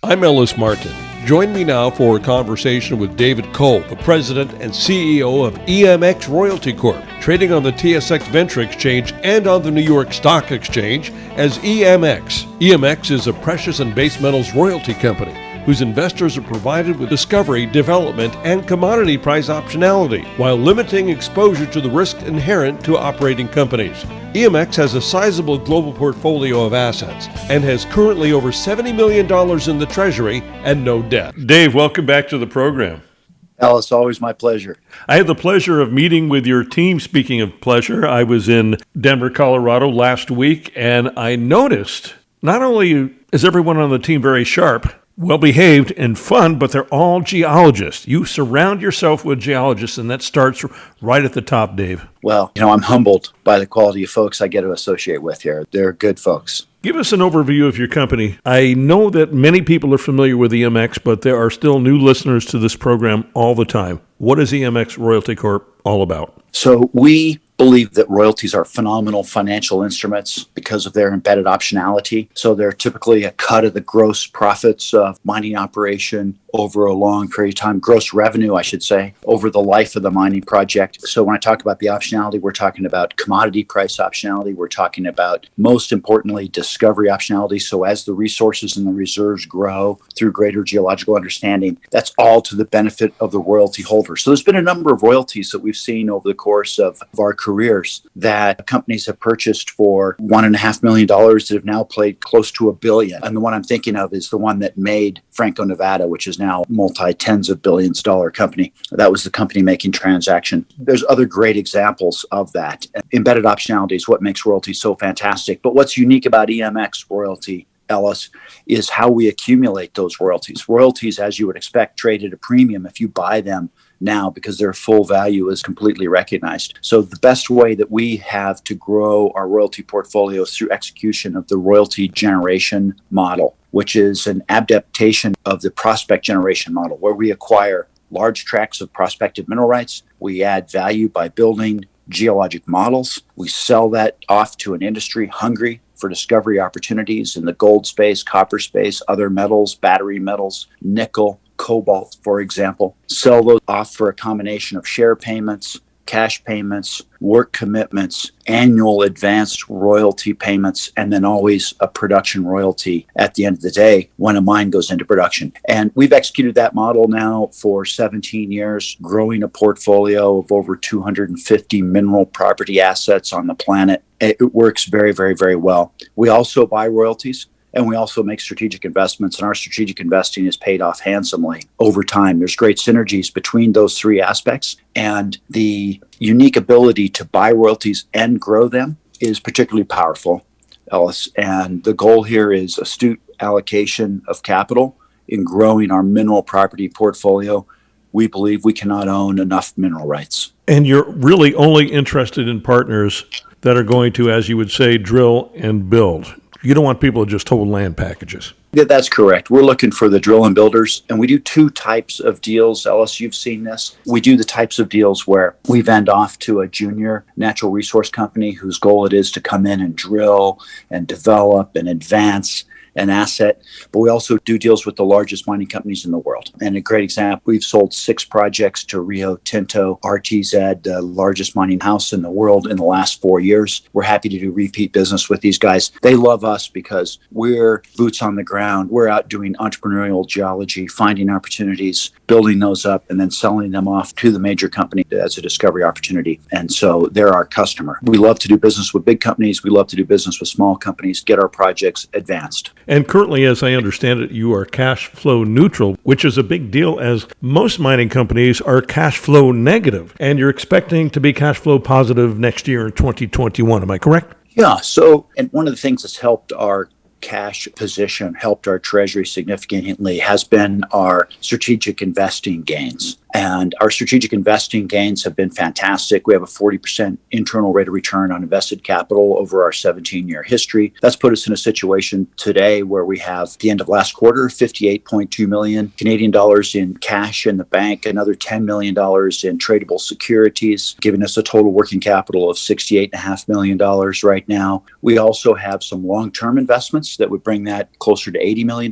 I'm Ellis Martin. Join me now for a conversation with David Cole, the president and CEO of EMX Royalty Corp, trading on the TSX Venture Exchange and on the New York Stock Exchange as EMX. EMX is a precious and base metals royalty company whose investors are provided with discovery, development, and commodity price optionality, while limiting exposure to the risk inherent to operating companies. EMX has a sizable global portfolio of assets and has currently over $70 million in the treasury and no debt. Dave, welcome back to the program. Ellis, always my pleasure. I had the pleasure of meeting with your team. Speaking of pleasure, I was in Denver, Colorado last week, and I noticed not only is everyone on the team very sharp, well-behaved and fun, but they're all geologists. You surround yourself with geologists, and that starts right at the top, Dave. Well, I'm humbled by the quality of folks I get to associate with here. They're good folks. Give us an overview of your company. I know that many people are familiar with EMX, but there are still new listeners to this program all the time. What is EMX Royalty Corp all about? So we believe that royalties are phenomenal financial instruments because of their embedded optionality. So they're typically a cut of the gross profits of mining operation over a long period of time, gross revenue, I should say, over the life of the mining project. So when I talk about the optionality, we're talking about commodity price optionality. We're talking about, most importantly, discovery optionality. So as the resources and the reserves grow through greater geological understanding, that's all to the benefit of the royalty holder. So there's been a number of royalties that we've seen over the course of our careers that companies have purchased for $1.5 million that have now played close to $1 billion. And the one I'm thinking of is the one that made Franco-Nevada, which is now multi-tens of billions dollar company. That was the company making transaction. There's other great examples of that. Embedded optionality is what makes royalty so fantastic. But what's unique about EMX royalty, Ellis, is how we accumulate those royalties. Royalties, as you would expect, trade at a premium if you buy them now because their full value is completely recognized. So the best way that we have to grow our royalty portfolio is through execution of the royalty generation model, which is an adaptation of the prospect generation model, where we acquire large tracts of prospective mineral rights. We add value by building geologic models. We sell that off to an industry hungry for discovery opportunities in the gold space, copper space, other metals, battery metals, nickel, cobalt, for example. Sell those off for a combination of share payments, cash payments, work commitments, annual advanced royalty payments, and then always a production royalty at the end of the day when a mine goes into production. And we've executed that model now for 17 years, growing a portfolio of over 250 mineral property assets on the planet. It works very, very, very well. We also buy royalties. And we also make strategic investments, and our strategic investing is paid off handsomely over time. There's great synergies between those three aspects, and the unique ability to buy royalties and grow them is particularly powerful, Ellis. And the goal here is astute allocation of capital in growing our mineral property portfolio. We believe we cannot own enough mineral rights. And you're really only interested in partners that are going to, as you would say, drill and build. You don't want people to just hold land packages. Yeah, that's correct. We're looking for the drill and builders, and we do two types of deals. Ellis, you've seen this. We do the types of deals where we vend off to a junior natural resource company whose goal it is to come in and drill and develop and advance an asset. But we also do deals with the largest mining companies in the world. And a great example, we've sold 6 projects to Rio Tinto, RTZ, the largest mining house in the world, in the last 4 years. We're happy to do repeat business with these guys. They love us because we're boots on the ground. We're out doing entrepreneurial geology, finding opportunities, building those up, and then selling them off to the major company as a discovery opportunity. And so they're our customer. We love to do business with big companies. We love to do business with small companies, get our projects advanced. And currently, as I understand it, you are cash flow neutral, which is a big deal as most mining companies are cash flow negative. And you're expecting to be cash flow positive next year in 2021. Am I correct? Yeah. So, and one of the things that's helped our cash position, helped our treasury significantly, has been our strategic investing gains. And our strategic investing gains have been fantastic. We have a 40% internal rate of return on invested capital over our 17-year history. That's put us in a situation today where we have, at the end of last quarter, 58.2 million Canadian dollars in cash in the bank, another $10 million in tradable securities, giving us a total working capital of $68.5 million right now. We also have some long-term investments that would bring that closer to $80 million.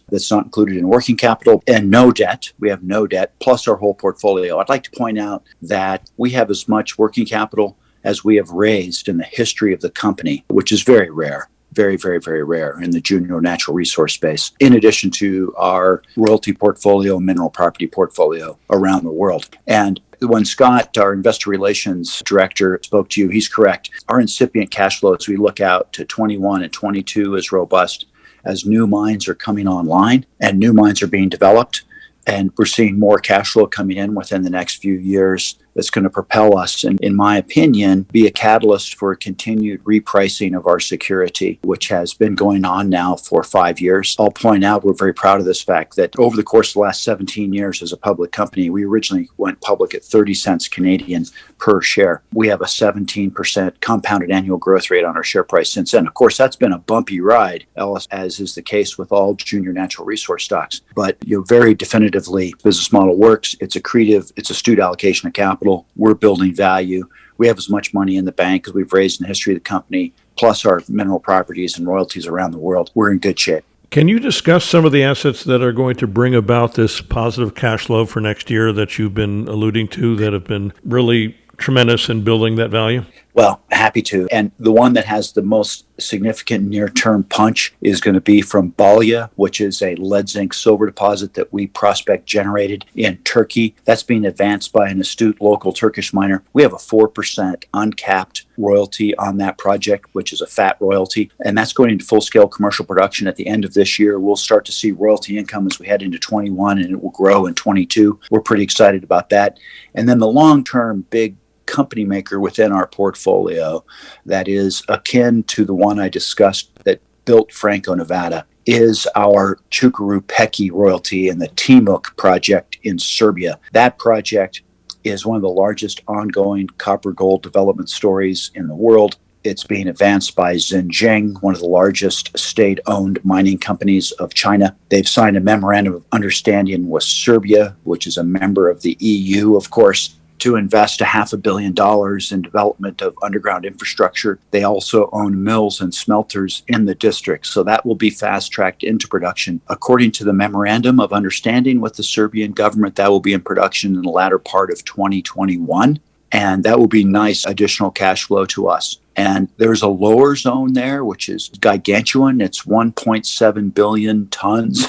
That's not included in working capital, and no debt. We have no debt, plus our whole portfolio. I'd like to point out that we have as much working capital as we have raised in the history of the company, which is very rare. Very, very, very rare in the junior natural resource space, in addition to our royalty portfolio, mineral property portfolio around the world. And when Scott, our investor relations director, spoke to you, he's correct. Our incipient cash flow as we look out to 21 and 22 is robust as new mines are coming online and new mines are being developed. And we're seeing more cash flow coming in within the next few years that's going to propel us and, in my opinion, be a catalyst for continued repricing of our security, which has been going on now for 5 years. I'll point out we're very proud of this fact that over the course of the last 17 years as a public company, we originally went public at 30 cents Canadian per share. We have a 17% compounded annual growth rate on our share price since then. Of course, that's been a bumpy ride, Ellis, as is the case with all junior natural resource stocks. But very definitively, business model works. It's accretive. It's astute allocation of capital. We're building value. We have as much money in the bank as we've raised in the history of the company, plus our mineral properties and royalties around the world. We're in good shape. Can you discuss some of the assets that are going to bring about this positive cash flow for next year that you've been alluding to that have been really tremendous in building that value? Well, happy to. And the one that has the most significant near-term punch is going to be from Balya, which is a lead zinc silver deposit that we prospect generated in Turkey. That's being advanced by an astute local Turkish miner. We have a 4% uncapped royalty on that project, which is a fat royalty. And that's going into full-scale commercial production at the end of this year. We'll start to see royalty income as we head into 21, and it will grow in 22. We're pretty excited about that. And then the long-term big company maker within our portfolio that is akin to the one I discussed that built Franco-Nevada is our Cukaru Peki royalty in the Timok project in Serbia. That project is one of the largest ongoing copper gold development stories in the world. It's being advanced by Xinjiang, one of the largest state-owned mining companies of China. They've signed a memorandum of understanding with Serbia, which is a member of the EU, of course, to invest $500 million in development of underground infrastructure. They also own mills and smelters in the district, so that will be fast-tracked into production. According to the memorandum of understanding with the Serbian government, that will be in production in the latter part of 2021, and that will be nice additional cash flow to us. And there's a lower zone there, which is gargantuan. It's 1.7 billion tons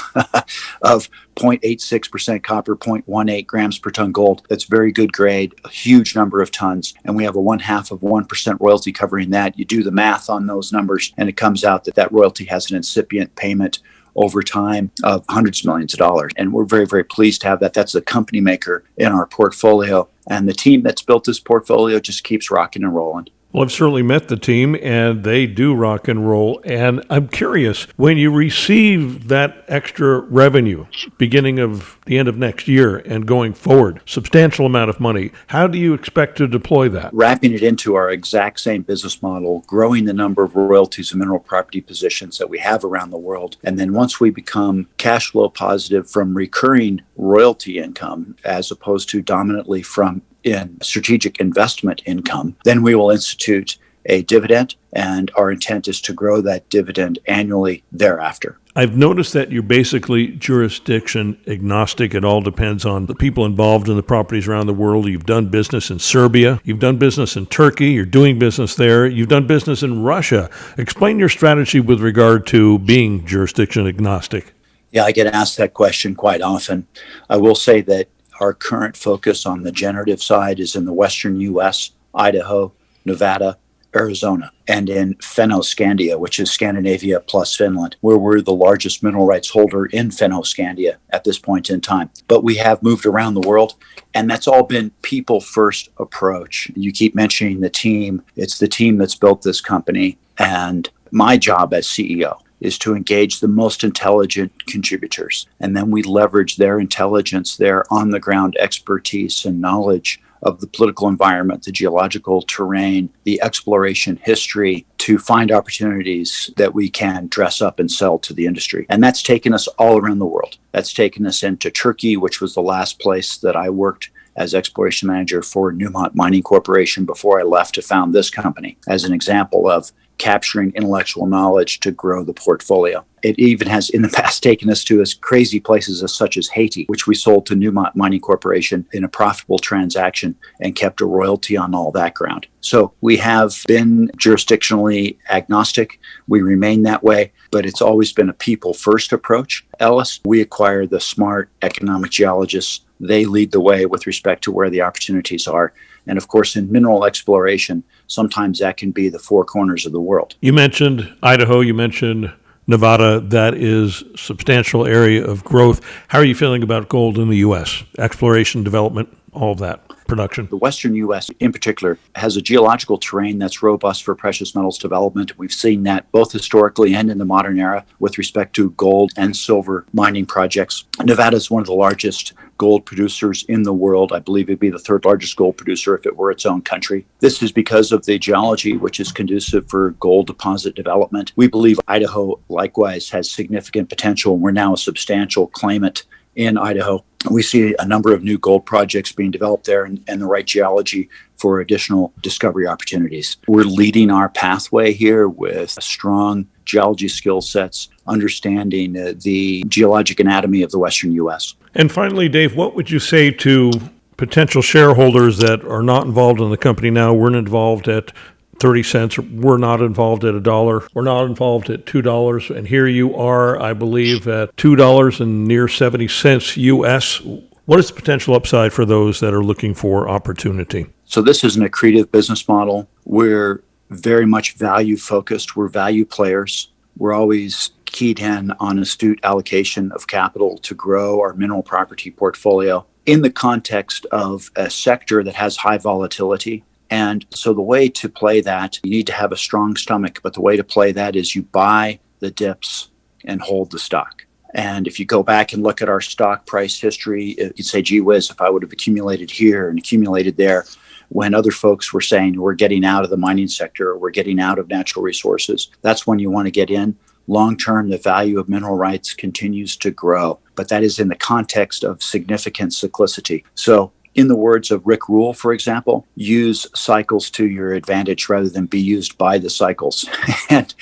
of 0.86% copper, 0.18 grams per ton gold. That's very good grade, a huge number of tons. And we have a 0.5% royalty covering that. You do the math on those numbers, and it comes out that that royalty has an incipient payment over time of hundreds of millions of dollars. And we're very, very pleased to have that. That's a company maker in our portfolio. And the team that's built this portfolio just keeps rocking and rolling. Well, I've certainly met the team, and they do rock and roll. And I'm curious, when you receive that extra revenue, beginning of the end of next year and going forward, substantial amount of money, how do you expect to deploy that? Wrapping it into our exact same business model, growing the number of royalties and mineral property positions that we have around the world. And then once we become cash flow positive from recurring royalty income, as opposed to dominantly from in strategic investment income, then we will institute a dividend, and our intent is to grow that dividend annually thereafter. I've noticed that you're basically jurisdiction agnostic. It all depends on the people involved in the properties around the world. You've done business in Serbia. You've done business in Turkey. You're doing business there. You've done business in Russia. Explain your strategy with regard to being jurisdiction agnostic. Yeah, I get asked that question quite often. I will say that our current focus on the generative side is in the western U.S., Idaho, Nevada, Arizona, and in Fennoscandia, which is Scandinavia plus Finland, where we're the largest mineral rights holder in Fennoscandia at this point in time. But we have moved around the world, and that's all been people-first approach. You keep mentioning the team. It's the team that's built this company, and my job as CEO is to engage the most intelligent contributors. And then we leverage their intelligence, their on-the-ground expertise and knowledge of the political environment, the geological terrain, the exploration history, to find opportunities that we can dress up and sell to the industry. And that's taken us all around the world. That's taken us into Turkey, which was the last place that I worked as exploration manager for Newmont Mining Corporation before I left to found this company, as an example of capturing intellectual knowledge to grow the portfolio. It even has in the past taken us to as crazy places as such as Haiti, which we sold to Newmont Mining Corporation in a profitable transaction and kept a royalty on all that ground. So we have been jurisdictionally agnostic. We remain that way, but it's always been a people first approach. Ellis, we acquire the smart economic geologists. They lead the way with respect to where the opportunities are. And of course, in mineral exploration, sometimes that can be the four corners of the world. You mentioned Idaho, you mentioned Nevada. That is a substantial area of growth. How are you feeling about gold in the U.S.? Exploration, development, all of that, production? The Western U.S. in particular has a geological terrain that's robust for precious metals development. We've seen that both historically and in the modern era with respect to gold and silver mining projects. Nevada is one of the largest gold producers in the world. I believe it'd be the third largest gold producer if it were its own country. This is because of the geology, which is conducive for gold deposit development. We believe Idaho likewise has significant potential. We're now a substantial claimant in Idaho. We see a number of new gold projects being developed there and the right geology for additional discovery opportunities. We're leading our pathway here with strong geology skill sets, understanding the geologic anatomy of the Western U.S. And finally, Dave, what would you say to potential shareholders that are not involved in the company now, weren't involved at 30 cents, we're not involved at $1, we're not involved at $2, and here you are, I believe, at $2 and near 70 cents US. What is the potential upside for those that are looking for opportunity? So this is an accretive business model. We're very much value focused. We're value players. We're always keyed in on astute allocation of capital to grow our mineral property portfolio in the context of a sector that has high volatility. And so the way to play that, you need to have a strong stomach, but the way to play that is you buy the dips and hold the stock. And if you go back and look at our stock price history, you'd say, gee whiz, if I would have accumulated here and accumulated there, when other folks were saying we're getting out of the mining sector, or we're getting out of natural resources, that's when you want to get in. Long term, the value of mineral rights continues to grow, but that is in the context of significant cyclicity. So in the words of Rick Rule, for example, use cycles to your advantage rather than be used by the cycles. and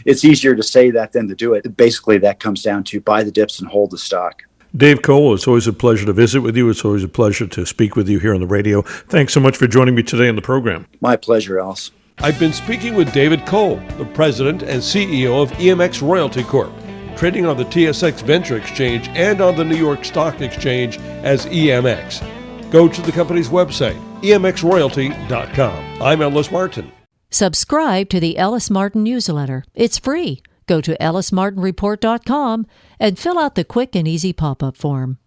it's easier to say that than to do it. Basically, that comes down to buy the dips and hold the stock. Dave Cole, it's always a pleasure to visit with you. It's always a pleasure to speak with you here on the radio. Thanks so much for joining me today on the program. My pleasure, Ellis. I've been speaking with David Cole, the president and CEO of EMX Royalty Corp, trading on the TSX Venture Exchange and on the New York Stock Exchange as EMX. Go to the company's website, emxroyalty.com. I'm Ellis Martin. Subscribe to the Ellis Martin newsletter. It's free. Go to ellismartinreport.com and fill out the quick and easy pop-up form.